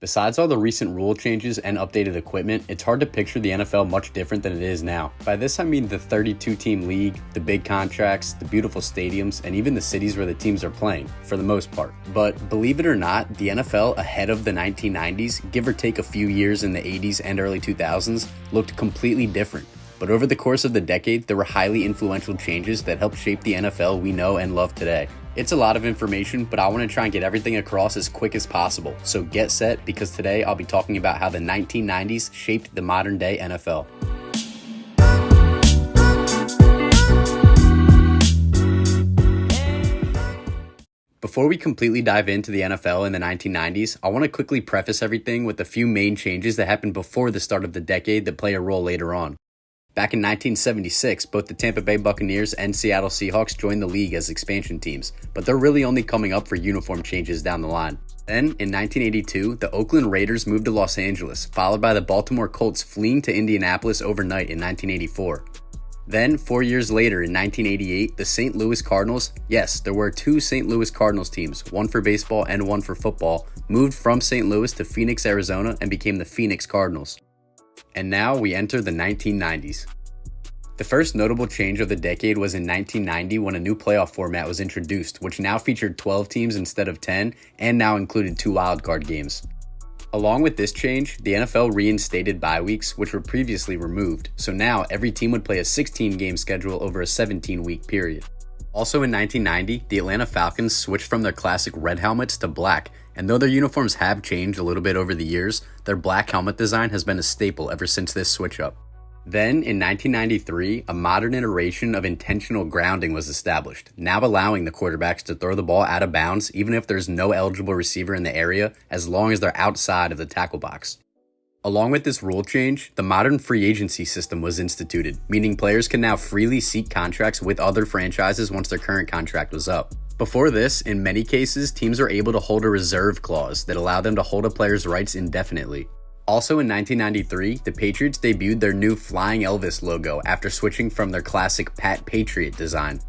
Besides all the recent rule changes and updated equipment, it's hard to picture the NFL much different than it is now. By this I mean the 32-team league, the big contracts, the beautiful stadiums, and even the cities where the teams are playing, for the most part. But believe it or not, the NFL ahead of the 1990s, give or take a few years in the 80s and early 2000s, looked completely different. But over the course of the decade, there were highly influential changes that helped shape the NFL we know and love today. It's a lot of information, but I want to try and get everything across as quick as possible. So get set, because today I'll be talking about how the 1990s shaped the modern day NFL. Before we completely dive into the NFL in the 1990s, I want to quickly preface everything with a few main changes that happened before the start of the decade that play a role later on. Back in 1976, both the Tampa Bay Buccaneers and Seattle Seahawks joined the league as expansion teams, but they're really only coming up for uniform changes down the line. Then, in 1982, the Oakland Raiders moved to Los Angeles, followed by the Baltimore Colts fleeing to Indianapolis overnight in 1984. Then, 4 years later in 1988, the St. Louis Cardinals, yes, there were two St. Louis Cardinals teams, one for baseball and one for football, moved from St. Louis to Phoenix, Arizona, and became the Phoenix Cardinals. And now we enter the 1990s. The first notable change of the decade was in 1990 when a new playoff format was introduced, which now featured 12 teams instead of 10 and now included 2 wildcard games. Along with this change, the NFL reinstated bye weeks, which were previously removed, so now every team would play a 16-game schedule over a 17-week period. Also in 1990, the Atlanta Falcons switched from their classic red helmets to black, and though their uniforms have changed a little bit over the years, their black helmet design has been a staple ever since this switch up. Then, in 1993, a modern iteration of intentional grounding was established, now allowing the quarterbacks to throw the ball out of bounds even if there's no eligible receiver in the area, as long as they're outside of the tackle box. Along with this rule change, the modern free agency system was instituted, meaning players can now freely seek contracts with other franchises once their current contract was up. Before this, in many cases, teams are able to hold a reserve clause that allowed them to hold a player's rights indefinitely. Also in 1993, the Patriots debuted their new Flying Elvis logo after switching from their classic Pat Patriot design.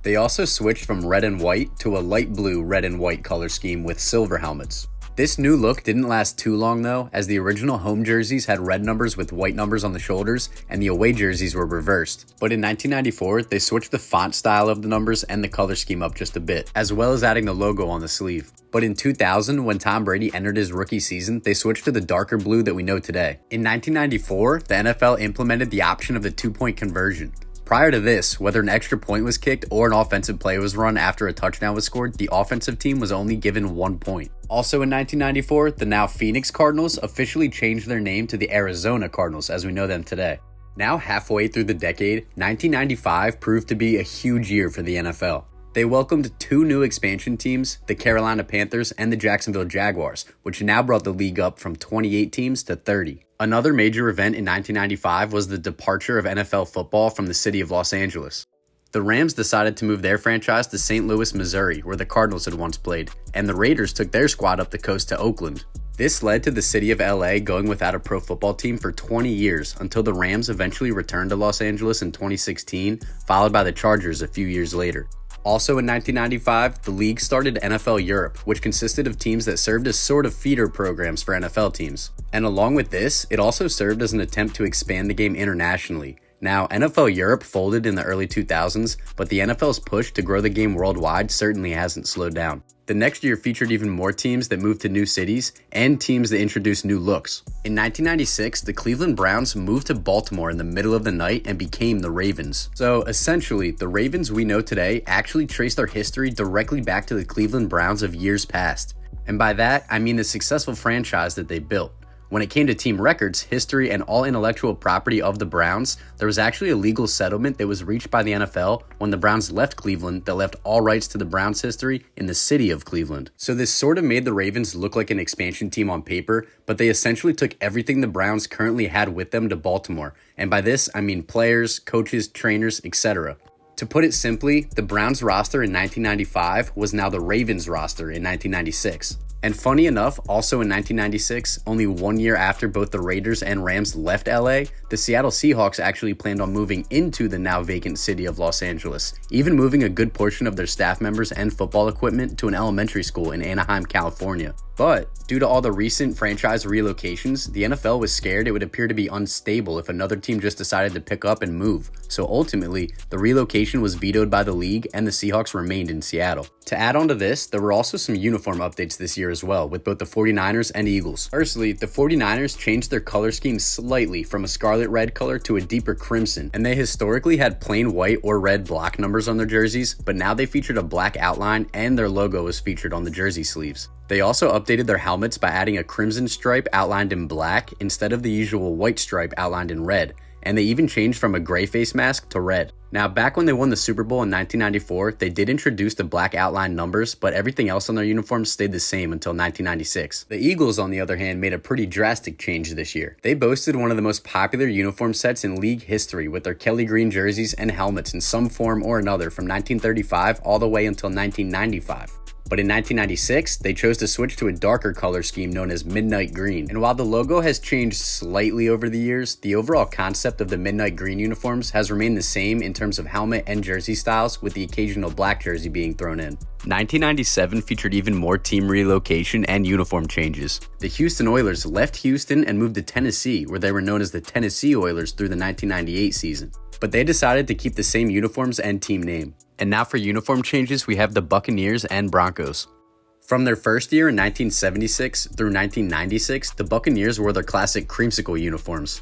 They also switched from red and white to a light blue red and white color scheme with silver helmets. This new look didn't last too long though, as the original home jerseys had red numbers with white numbers on the shoulders, and the away jerseys were reversed. But in 1994, they switched the font style of the numbers and the color scheme up just a bit, as well as adding the logo on the sleeve. But in 2000, when Tom Brady entered his rookie season, they switched to the darker blue that we know today. In 1994, the NFL implemented the option of the 2-point conversion. Prior to this, whether an extra point was kicked or an offensive play was run after a touchdown was scored, the offensive team was only given 1 point. Also in 1994, the now Phoenix Cardinals officially changed their name to the Arizona Cardinals as we know them today. Now halfway through the decade, 1995 proved to be a huge year for the NFL. They welcomed 2 new expansion teams, the Carolina Panthers and the Jacksonville Jaguars, which now brought the league up from 28 teams to 30. Another major event in 1995 was the departure of NFL football from the city of Los Angeles. The Rams decided to move their franchise to St. Louis, Missouri, where the Cardinals had once played, and the Raiders took their squad up the coast to Oakland. This led to the city of LA going without a pro football team for 20 years until the Rams eventually returned to Los Angeles in 2016, followed by the Chargers a few years later. Also in 1995, the league started NFL Europe, which consisted of teams that served as sort of feeder programs for NFL teams. And along with this, it also served as an attempt to expand the game internationally. Now, NFL Europe folded in the early 2000s, but the NFL's push to grow the game worldwide certainly hasn't slowed down. The next year featured even more teams that moved to new cities and teams that introduced new looks. In 1996, the Cleveland Browns moved to Baltimore in the middle of the night and became the Ravens. So essentially, the Ravens we know today actually trace their history directly back to the Cleveland Browns of years past. And by that, I mean the successful franchise that they built. When it came to team records, history, and all intellectual property of the Browns, there was actually a legal settlement that was reached by the NFL when the Browns left Cleveland that left all rights to the Browns' history in the city of Cleveland. So this sort of made the Ravens look like an expansion team on paper, but they essentially took everything the Browns currently had with them to Baltimore. And by this, I mean players, coaches, trainers, etc. To put it simply, the Browns roster in 1995 was now the Ravens roster in 1996. And funny enough, also in 1996, only 1 year after both the Raiders and Rams left LA, the Seattle Seahawks actually planned on moving into the now vacant city of Los Angeles, even moving a good portion of their staff members and football equipment to an elementary school in Anaheim, California. But due to all the recent franchise relocations, the NFL was scared it would appear to be unstable if another team just decided to pick up and move. So ultimately, the relocation was vetoed by the league and the Seahawks remained in Seattle. To add on to this, there were also some uniform updates this year as well, with both the 49ers and Eagles. Firstly, the 49ers changed their color scheme slightly from a scarlet red color to a deeper crimson, and they historically had plain white or red block numbers on their jerseys, but now they featured a black outline and their logo was featured on the jersey sleeves. They also updated their helmets by adding a crimson stripe outlined in black instead of the usual white stripe outlined in red, and they even changed from a gray face mask to red. Now, back when they won the Super Bowl in 1994, they did introduce the black outline numbers, but everything else on their uniforms stayed the same until 1996. The Eagles, on the other hand, made a pretty drastic change this year. They boasted one of the most popular uniform sets in league history with their Kelly green jerseys and helmets in some form or another from 1935 all the way until 1995. But in 1996, they chose to switch to a darker color scheme known as midnight green. And while the logo has changed slightly over the years, the overall concept of the midnight green uniforms has remained the same in terms of helmet and jersey styles, with the occasional black jersey being thrown in. 1997 featured even more team relocation and uniform changes. The Houston Oilers left Houston and moved to Tennessee, where they were known as the Tennessee Oilers through the 1998 season. But they decided to keep the same uniforms and team name. And now for uniform changes, we have the Buccaneers and Broncos. From their first year in 1976 through 1996, the Buccaneers wore their classic creamsicle uniforms.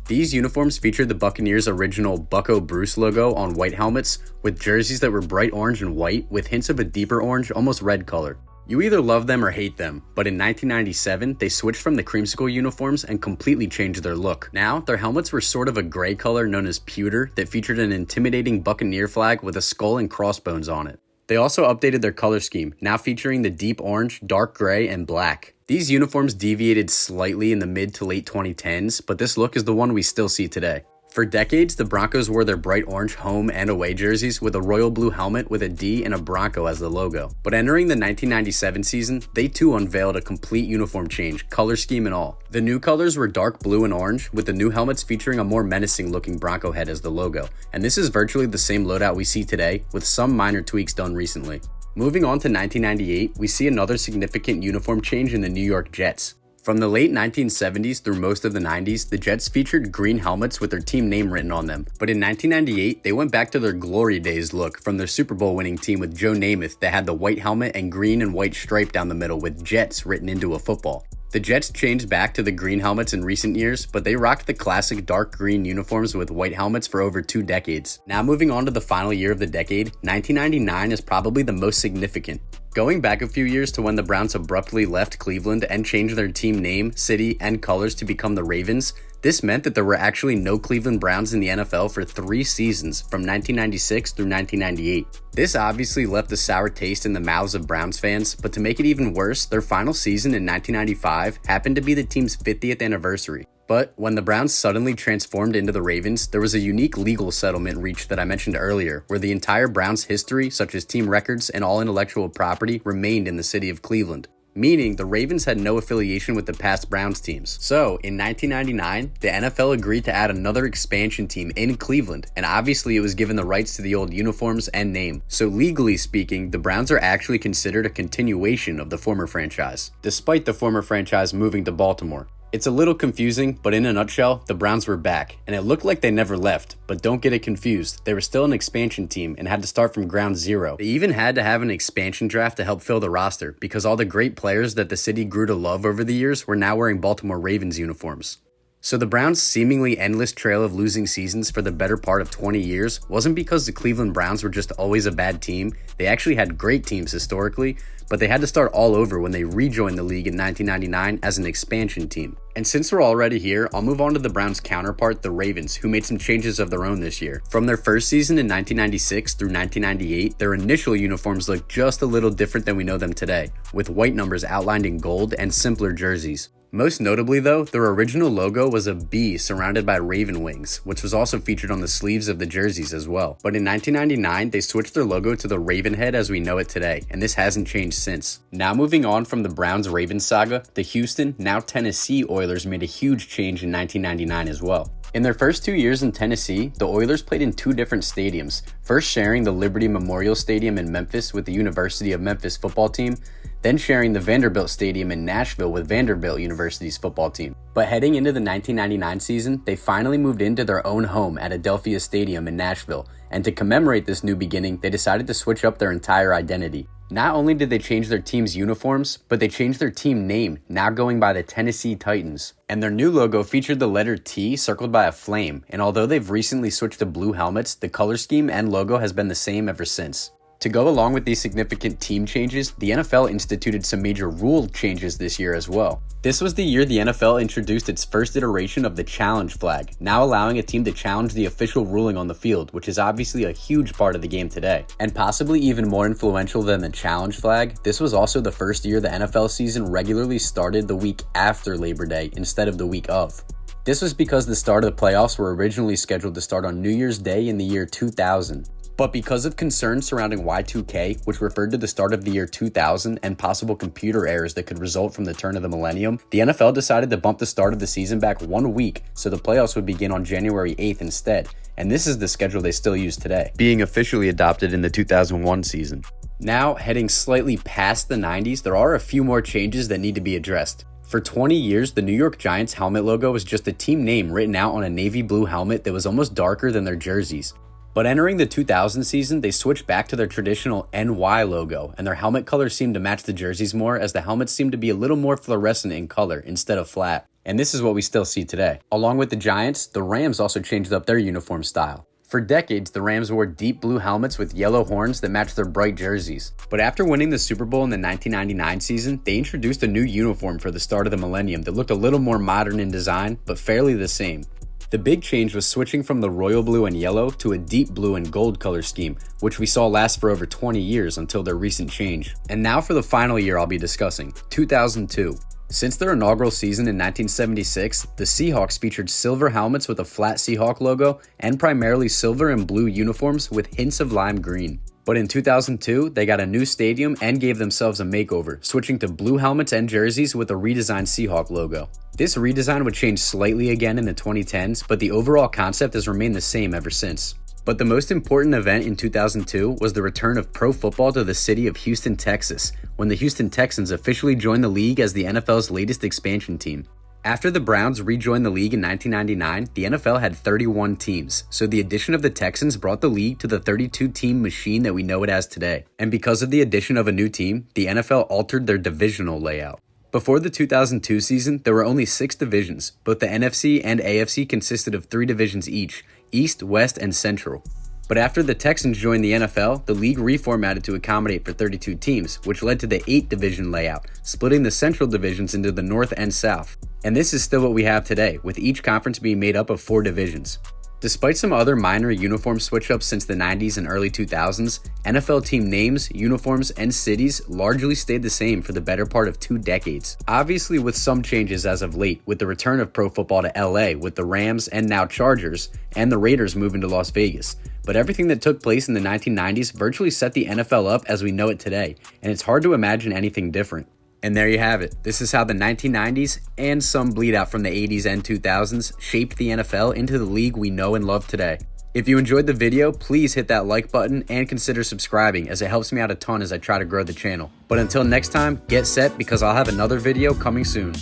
These uniforms featured the Buccaneers' original Bucco Bruce logo on white helmets, with jerseys that were bright orange and white with hints of a deeper orange, almost red color. You either love them or hate them, but in 1997, they switched from the creamsicle uniforms and completely changed their look. Now, their helmets were sort of a gray color known as pewter that featured an intimidating Buccaneer flag with a skull and crossbones on it. They also updated their color scheme, now featuring the deep orange, dark gray, and black. These uniforms deviated slightly in the mid to late 2010s, but this look is the one we still see today. For decades, the Broncos wore their bright orange home and away jerseys with a royal blue helmet with a D and a Bronco as the logo. But entering the 1997 season, they too unveiled a complete uniform change, color scheme and all. The new colors were dark blue and orange, with the new helmets featuring a more menacing looking Bronco head as the logo. And this is virtually the same loadout we see today, with some minor tweaks done recently. Moving on to 1998, we see another significant uniform change in the New York Jets. From the late 1970s through most of the 90s, the Jets featured green helmets with their team name written on them. But in 1998, they went back to their glory days look from their Super Bowl winning team with Joe Namath that had the white helmet and green and white stripe down the middle with Jets written into a football. The Jets changed back to the green helmets in recent years, but they rocked the classic dark green uniforms with white helmets for over 2 decades. Now moving on to the final year of the decade, 1999 is probably the most significant. Going back a few years to when the Browns abruptly left Cleveland and changed their team name, city, and colors to become the Ravens, this meant that there were actually no Cleveland Browns in the NFL for 3 seasons from 1996 through 1998. This obviously left a sour taste in the mouths of Browns fans, but to make it even worse, their final season in 1995 happened to be the team's 50th anniversary. But when the Browns suddenly transformed into the Ravens, there was a unique legal settlement reached that I mentioned earlier, where the entire Browns history, such as team records and all intellectual property, remained in the city of Cleveland. Meaning the Ravens had no affiliation with the past Browns teams. So, in 1999, the NFL agreed to add another expansion team in Cleveland, and obviously it was given the rights to the old uniforms and name. So legally speaking, the Browns are actually considered a continuation of the former franchise, despite the former franchise moving to Baltimore. It's a little confusing, but in a nutshell, the Browns were back, and it looked like they never left, but don't get it confused. They were still an expansion team and had to start from ground zero. They even had to have an expansion draft to help fill the roster, because all the great players that the city grew to love over the years were now wearing Baltimore Ravens uniforms. So the Browns' seemingly endless trail of losing seasons for the better part of 20 years wasn't because the Cleveland Browns were just always a bad team. They actually had great teams historically, but they had to start all over when they rejoined the league in 1999 as an expansion team. And since we're already here, I'll move on to the Browns' counterpart, the Ravens, who made some changes of their own this year. From their first season in 1996 through 1998, their initial uniforms looked just a little different than we know them today, with white numbers outlined in gold and simpler jerseys. Most notably though, their original logo was a bee surrounded by raven wings, which was also featured on the sleeves of the jerseys as well. But in 1999, they switched their logo to the raven head as we know it today, and this hasn't changed since. Now moving on from the Browns-Ravens saga, the Houston, now Tennessee Oilers made a huge change in 1999 as well. In their first 2 years in Tennessee, the Oilers played in 2 different stadiums, first sharing the Liberty Memorial Stadium in Memphis with the University of Memphis football team, then sharing the Vanderbilt Stadium in Nashville with Vanderbilt University's football team. But heading into the 1999 season, they finally moved into their own home at Adelphia Stadium in Nashville, and to commemorate this new beginning, they decided to switch up their entire identity. Not only did they change their team's uniforms, but they changed their team name, now going by the Tennessee Titans. And their new logo featured the letter T circled by a flame, and although they've recently switched to blue helmets, the color scheme and logo has been the same ever since. To go along with these significant team changes, the NFL instituted some major rule changes this year as well. This was the year the NFL introduced its first iteration of the challenge flag, now allowing a team to challenge the official ruling on the field, which is obviously a huge part of the game today. And possibly even more influential than the challenge flag, this was also the first year the NFL season regularly started the week after Labor Day instead of the week of. This was because the start of the playoffs were originally scheduled to start on New Year's Day in the year 2000. But because of concerns surrounding Y2K, which referred to the start of the year 2000 and possible computer errors that could result from the turn of the millennium, the NFL decided to bump the start of the season back 1 week so the playoffs would begin on January 8th instead, and this is the schedule they still use today, being officially adopted in the 2001 season. Now, heading slightly past the 90s, there are a few more changes that need to be addressed. For 20 years, the New York Giants helmet logo was just a team name written out on a navy blue helmet that was almost darker than their jerseys. But entering the 2000 season, they switched back to their traditional NY logo, and their helmet colors seemed to match the jerseys more as the helmets seemed to be a little more fluorescent in color instead of flat. And this is what we still see today. Along with the Giants, the Rams also changed up their uniform style. For decades, the Rams wore deep blue helmets with yellow horns that matched their bright jerseys. But after winning the Super Bowl in the 1999 season, they introduced a new uniform for the start of the millennium that looked a little more modern in design, but fairly the same. The big change was switching from the royal blue and yellow to a deep blue and gold color scheme, which we saw last for over 20 years until their recent change. And now for the final year I'll be discussing, 2002. Since their inaugural season in 1976, the Seahawks featured silver helmets with a flat Seahawk logo and primarily silver and blue uniforms with hints of lime green. But in 2002, they got a new stadium and gave themselves a makeover, switching to blue helmets and jerseys with a redesigned Seahawk logo. This redesign would change slightly again in the 2010s, but the overall concept has remained the same ever since. But the most important event in 2002 was the return of pro football to the city of Houston, Texas, when the Houston Texans officially joined the league as the NFL's latest expansion team. After the Browns rejoined the league in 1999, the NFL had 31 teams, so the addition of the Texans brought the league to the 32-team machine that we know it as today. And because of the addition of a new team, the NFL altered their divisional layout. Before the 2002 season, there were only 6 divisions. Both the NFC and AFC consisted of 3 divisions each, East, West, and Central. But after the Texans joined the NFL, the league reformatted to accommodate for 32 teams, which led to the 8-division layout, splitting the Central divisions into the North and South. And this is still what we have today, with each conference being made up of 4 divisions. Despite some other minor uniform switch-ups since the 90s and early 2000s, NFL team names, uniforms, and cities largely stayed the same for the better part of 2 decades. Obviously with some changes as of late, with the return of pro football to LA with the Rams and now Chargers, and the Raiders moving to Las Vegas. But everything that took place in the 1990s virtually set the NFL up as we know it today, and it's hard to imagine anything different. And there you have it. This is how the 1990s and some bleed out from the 80s and 2000s shaped the NFL into the league we know and love today. If you enjoyed the video, please hit that like button and consider subscribing as it helps me out a ton as I try to grow the channel. But until next time, get set because I'll have another video coming soon.